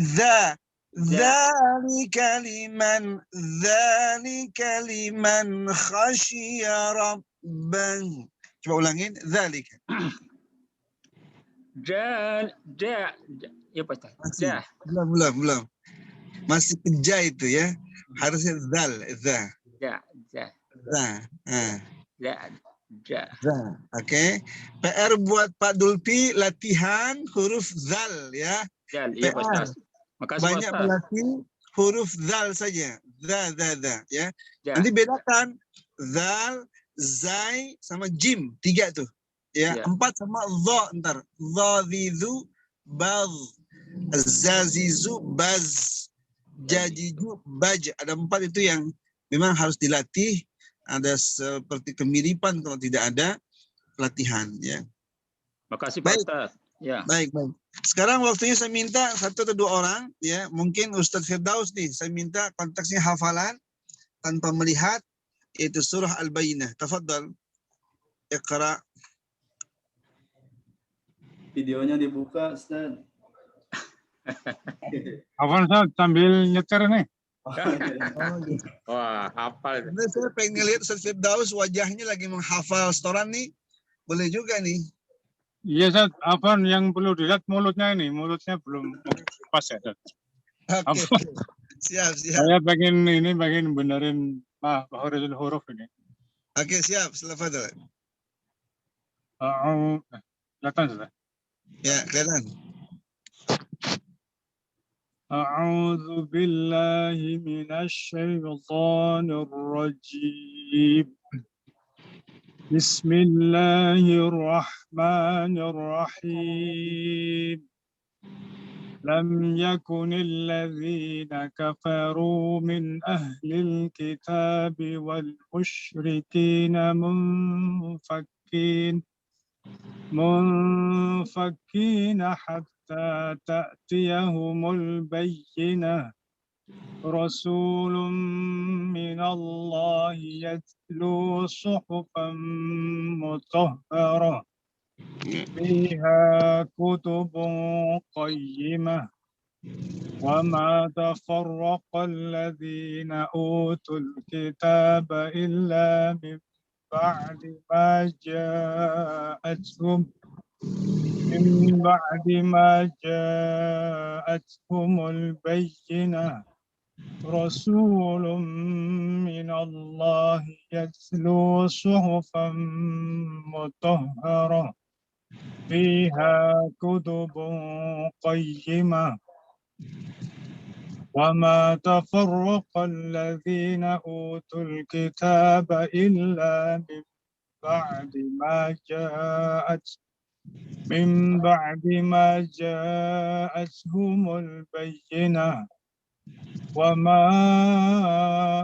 dzalika liman khasyiya rabban. Coba ulangin dzalika. Ya Pak Ustaz. Masih. Belum. Masih keja itu ya. Harusnya zal. Oke. PR buat Pak Dulpi latihan huruf zal ya. Iya Pak Ustaz. Makasih Banyak Pak Ustaz. berlatih huruf zal saja. Za ya. Ya. Nanti bedakan zal, zai sama jim. 3 tuh. Ya, 4 sama dha ntar. Dhazizu baz. Zazizu baz. Jajiju baj. Ada 4 itu yang memang harus dilatih. Ada seperti kemiripan kalau tidak ada pelatihan ya. Makasih Pak Ustaz. Ya. Baik. Sekarang waktunya saya minta 1 atau 2 orang ya, mungkin Ustadz Firdaus nih, saya minta konteksnya hafalan tanpa melihat, yaitu surah Al-Bayyinah. Tafadhal. Iqra. Videonya dibuka, Ustaz. Hafal Ustaz sambil nyetir nih. Wah, hafal. Nah, saya pengen lihat Ustadz Firdaus wajahnya lagi menghafal setoran nih. Boleh juga nih. Iya Ustaz, apa yang perlu dilihat mulutnya ini? Mulutnya belum pas ya Ustaz. Oke. Siap. Saya pengen benerin makhorijul huruf ini. Oke, siap. Silakan. Kelihatan Ustaz? Ya, kelihatan. أعوذ بالله من الشيطان الرجيم بسم الله الرحمن الرحيم لم يكن الذين كفروا من أهل الكتاب والمشركين منفكين حتى تأتيهم البينة رسول من الله يتلو صحفا مطهرة فيها كتب قيمة وما تفرق الذين أوتوا الكتاب إلا من بعد ما جاءتهم البينة رسول من الله يتلو صحفا مطهرة فيها كتب قيمة وما تفرق الذين أوتوا الكتاب إلا من بعد ما جاءتهم البينة وما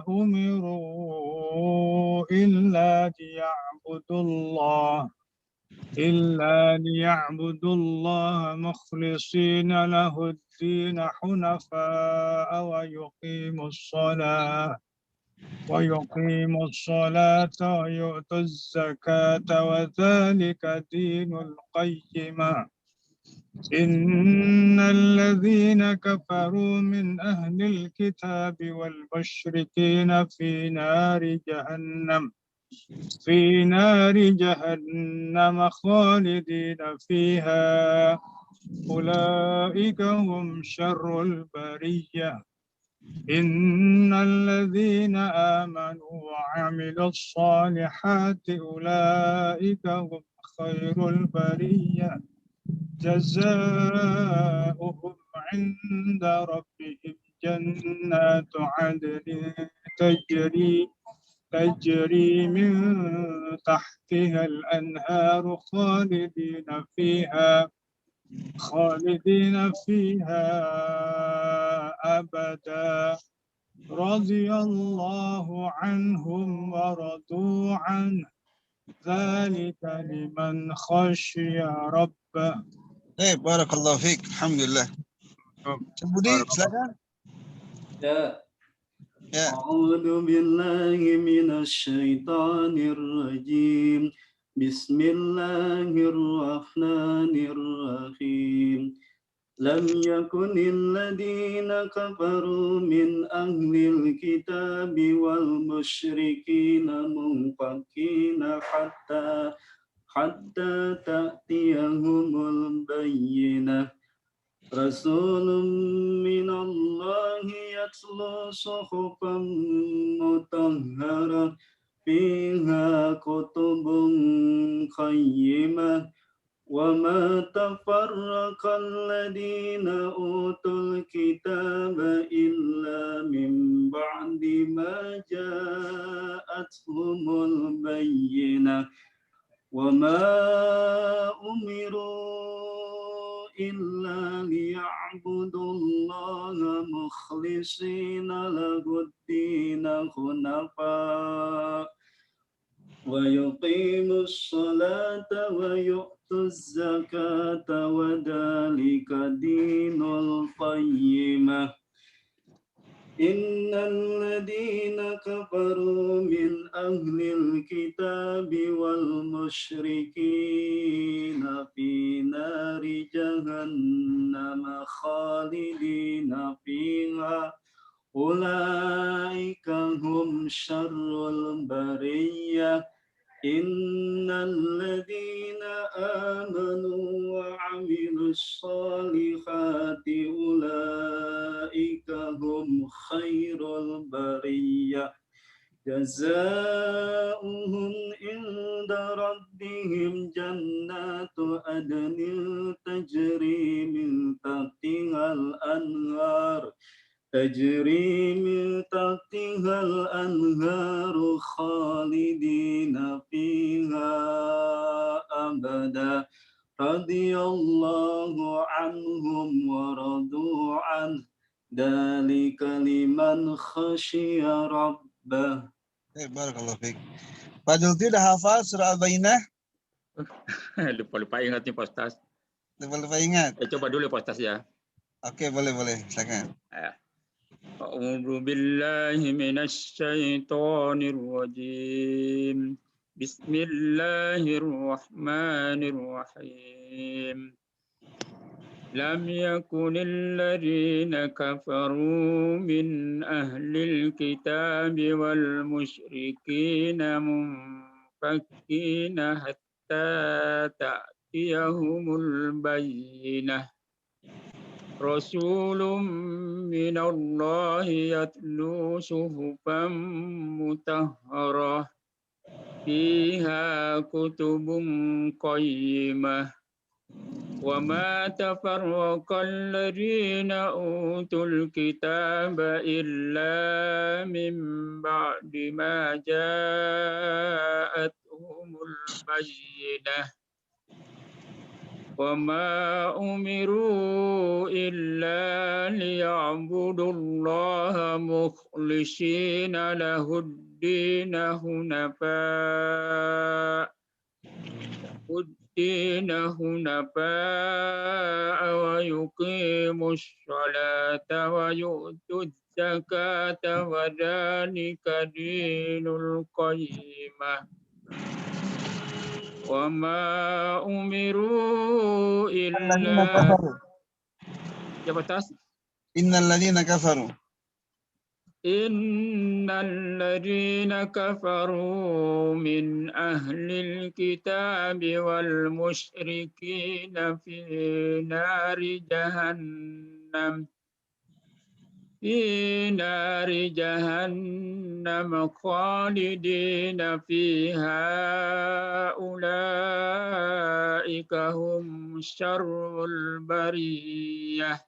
أمروا إلا ليعبدوا الله مخلصين له الدين حنفاء ويقيموا الصلاة ويؤتوا الزكاة وذلك دين القيمة إن الذين كفروا من أهل الكتاب والمشركين في نار جهنم خالدين فيها أولئك هم شر البرية إن الذين آمنوا وعملوا الصالحات أولئك هم خير البرية جزاؤهم عند ربهم جنات عدن تجري من تحتها الأنهار خالدين فيها أبدا radhiyallahu anhum wa radu an dzalika liman khasyiya rabbah. Barakallahu fiik. Alhamdulillah. Budi, silakan. Ya. Ya. A'udzu billahi minasy syaithanir rajim. Bismillahirrahmanirrahim. Lam yakunil ladzina kafaru min ahlil kitabi wal musyrikina munfakina hatta ta'tiyahumul bayyinah. Rasulun minallahi yatlu suhufan mutahharah fiha kutubun qayyimah wa ma tafarraqa alladhina utul kitaba illa min ba'di ma ja'atuhumul bayyinah wa ma umiru illa liya'budullaha mukhlishina lahuddina hunafa wa yuqimus salata wa yu'tuz zakata wa dhalika dinul qayyimah. Innal ladzina kafaru min ahlil kitabi wal musyrikina fi nari jahannam khalidina fiha ulaika hum syarrul bariyah. Innal ladzina amanu wa 'amilus shalihati ulaika hum khairul bariyah. Jazaohum inda rabbihim jannatu adnin tajri min tahtihal anhar. تجري من تحتها الأنهار خالدين فيها أبدا رضي الله عنهم ورضوا عنه ذلك لمن خشي ربه. Barakallahu fiik. Pak Julti udah hafal surah Al-Bayyinah? Lupa ingat nih Pak Ustaz. Lupa ingat. Coba dulu Pak Ustaz ya. Oke, boleh. Silakan. A'udzu billahi minasy syaithanir rajim. Bismillahirrahmanirrahim. Lam yakunil ladzina kafaru min ahlil kitabi wal musyrikina munfakkina hatta ta'tiyahumul bayyinah. Rasulun minallahi yatlu suhufan mutahharah fiha kutubun qayyimah wa ma tafarraqal ladzina utul kitaba illa min ba'di ma ja'atuhumul bayyinah. وَمَا أُمِرُوا إِلَّا لِيَعْبُدُوا اللَّهَ مُخْلِصِينَ لَهُ الدِّينَ حُنَفَاءَ وَيُقِيمُوا الصَّلَاةَ وَيُؤْتُوا الزَّكَاةَ وَذَلِكَ دِينُ الْقَيِّمَةِ. وَمَا أُمِرُوا إِلَّا إِنَّ الَّذِينَ كَفَرُوا إِنَّ الَّذِينَ كَفَرُوا مِنْ أَهْلِ الْكِتَابِ وَالْمُشْرِكِينَ فِي نَارِ جَهَنَّمَ خَالِدِينَ فِيهَا أُولَئِكَ هُمْ شَرُّ الْبَرِيَّةِ.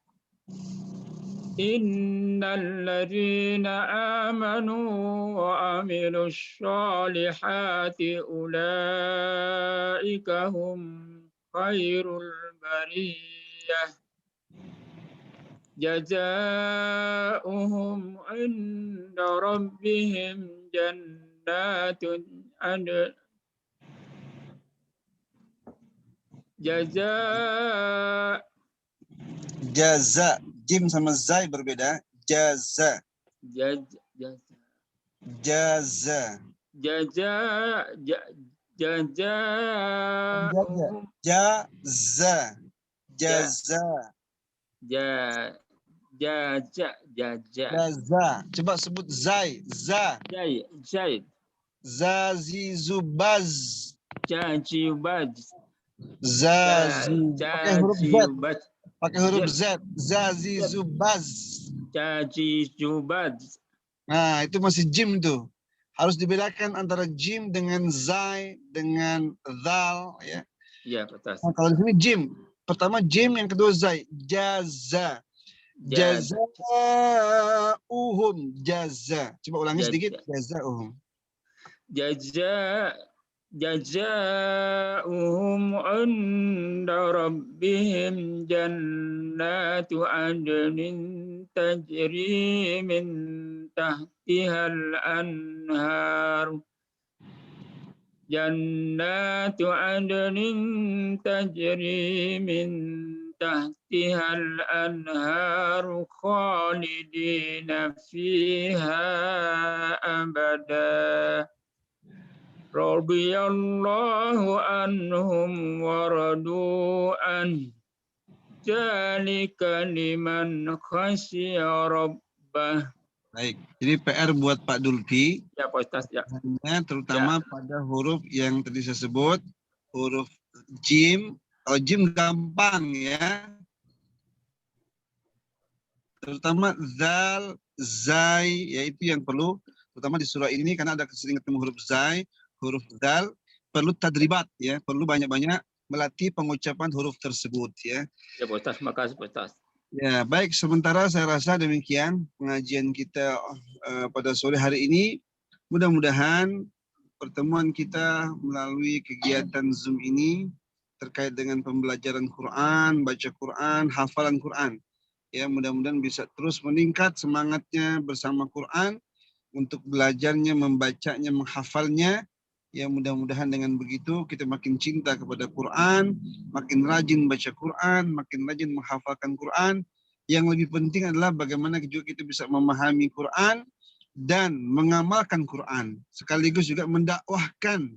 إِنَّ الَّذِينَ آمَنُوا وَعَمِلُوا الصَّالِحَاتِ أُولَئِكَ هُمْ خَيْرُ الْبَرِيَّةِ. جزاؤهم عند ربهم جنات عدن جزاء Jaza. Jim sama zai berbeda. Jaza. جز Jaza. جزاء جزاؤهم Jaza. Jaza. Jaza. Jaza. Coba sebut zai. Za. Zaid. Zazizubaz. Jajibad. Zazi. Pakai huruf Z. Jajibad. Pakai huruf Z. Zazizubaz. Jajibad. Nah, itu masih jim tuh. Harus dibedakan antara jim dengan zai dengan zal ya. Ya, betul. Nah, kalau di sini jim. Pertama jim, yang kedua zai. Jaza. Jazauhum. Jaza. Coba ulangi sedikit. Jazauhum. جزاؤهم عند ربهم جنات عدن تجري من تحتها الأنهار جنات عدن تجري من تحتها الأنهار خالدين فيها أبدا رضي الله عنهم ورضوا عنه ذلك لمن خشي ربه. Baik, jadi PR buat Pak Dulki, Ya, Pak Ustaz, ya. terutama pada huruf yang tadi saya sebut, huruf jim. Kalau jim gampang ya, terutama zal, zai, yaitu yang perlu, terutama di surah ini karena ada sering ketemu huruf zai, huruf zal, perlu tadribat ya, perlu banyak-banyak melatih pengucapan huruf tersebut ya. Ya, Pak Ustaz, makasih Pak Ustaz. Ya, baik, sementara saya rasa demikian pengajian kita pada sore hari ini. Mudah-mudahan pertemuan kita melalui kegiatan Zoom ini terkait dengan pembelajaran Quran, baca Quran, hafalan Quran. Ya, mudah-mudahan bisa terus meningkat semangatnya bersama Quran untuk belajarnya, membacanya, menghafalnya. Ya, mudah-mudahan dengan begitu kita makin cinta kepada Quran, makin rajin baca Quran, makin rajin menghafalkan Quran. Yang lebih penting adalah bagaimana juga kita bisa memahami Quran dan mengamalkan Quran. Sekaligus juga mendakwahkan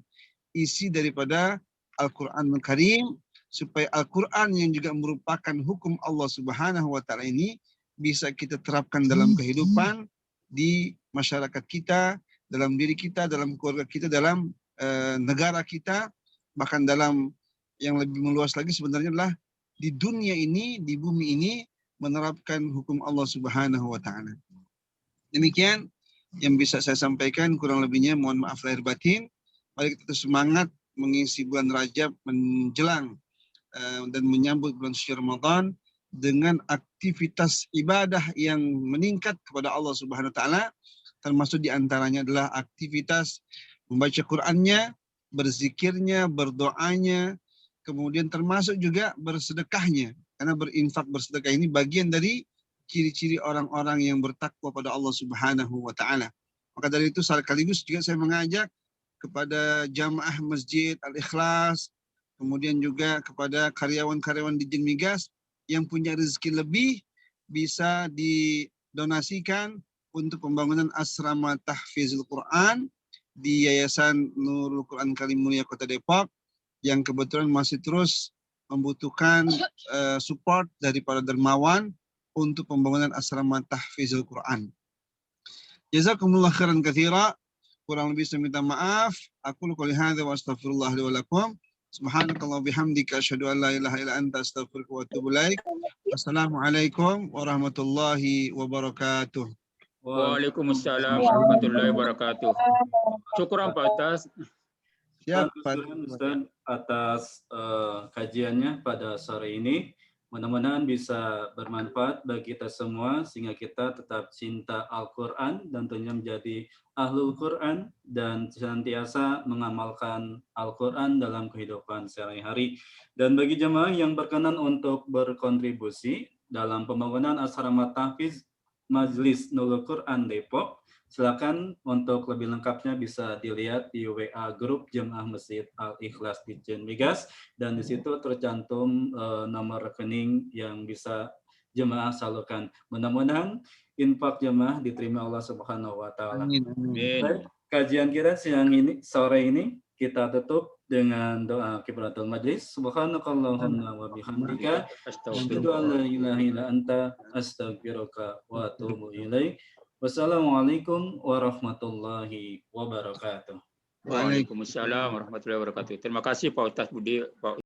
isi daripada Al-Quranul Karim, supaya Al-Quran yang juga merupakan hukum Allah Subhanahu wa Ta'ala ini bisa kita terapkan dalam kehidupan di masyarakat kita, dalam diri kita, dalam keluarga kita, dalam negara kita, bahkan dalam yang lebih meluas lagi sebenarnya adalah di dunia ini, di bumi ini menerapkan hukum Allah Subhanahu wa Ta'ala. Demikian yang bisa saya sampaikan, kurang lebihnya mohon maaf lahir batin. Mari kita semangat mengisi bulan Rajab menjelang dan menyambut bulan suci Ramadan dengan aktivitas ibadah yang meningkat kepada Allah Subhanahu wa Ta'ala, termasuk diantaranya adalah aktivitas membaca Qur'annya, berzikirnya, berdoanya, kemudian termasuk juga bersedekahnya. Karena berinfak, bersedekah ini bagian dari ciri-ciri orang-orang yang bertakwa pada Allah Subhanahu wa Ta'ala. Maka dari itu sekaligus juga saya mengajak kepada jamaah Masjid Al-Ikhlas, kemudian juga kepada karyawan-karyawan di Migas yang punya rezeki lebih bisa didonasikan untuk pembangunan asrama tahfizul Quran di Yayasan Nurul Quran Kalim Mulia Kota Depok yang kebetulan masih terus membutuhkan support dari para dermawan untuk pembangunan asrama tahfizul Quran. Jazakumullah khairan katsira. Kurang lebih saya minta maaf. Aku qouli hadza wa astaghfirullah li wa lakum. Subhanakallah bihamdika asyhadu an la ilaha illa anta astaghfiruka wa atubu ilaik. Wassalamualaikum warahmatullahi wabarakatuh. Waalaikumsalam warahmatullahi wabarakatuh. Syukuran Pak Ustaz. Siap, Pak Ustaz, atas kajiannya pada sore ini. Mudah-mudahan bisa bermanfaat bagi kita semua sehingga kita tetap cinta Al-Quran dan tentunya menjadi Ahlul Quran dan senantiasa mengamalkan Al-Quran dalam kehidupan sehari-hari. Dan bagi jemaah yang berkenan untuk berkontribusi dalam pembangunan asrama tahfiz Majelis Nurul Quran Depok. Silakan untuk lebih lengkapnya bisa dilihat di WA grup Jemaah Masjid Al-Ikhlas di Migas, dan di situ tercantum nomor rekening yang bisa jemaah salurkan. Mudah-mudahan infak jemaah diterima Allah Subhanahu wa taala. Amin. Amin. Baik, kajian kita siang ini, sore ini kita tutup dengan doa kifaratul majlis. Subhanakallahumma wa bihamdika asyhadu an la ilaha illa anta astaghfiruka wa atubu ilaik. Wassalamualaikum warahmatullahi wabarakatuh. Waalaikumsalam warahmatullahi wabarakatuh. Terima kasih Pak Ustaz Budi, Pak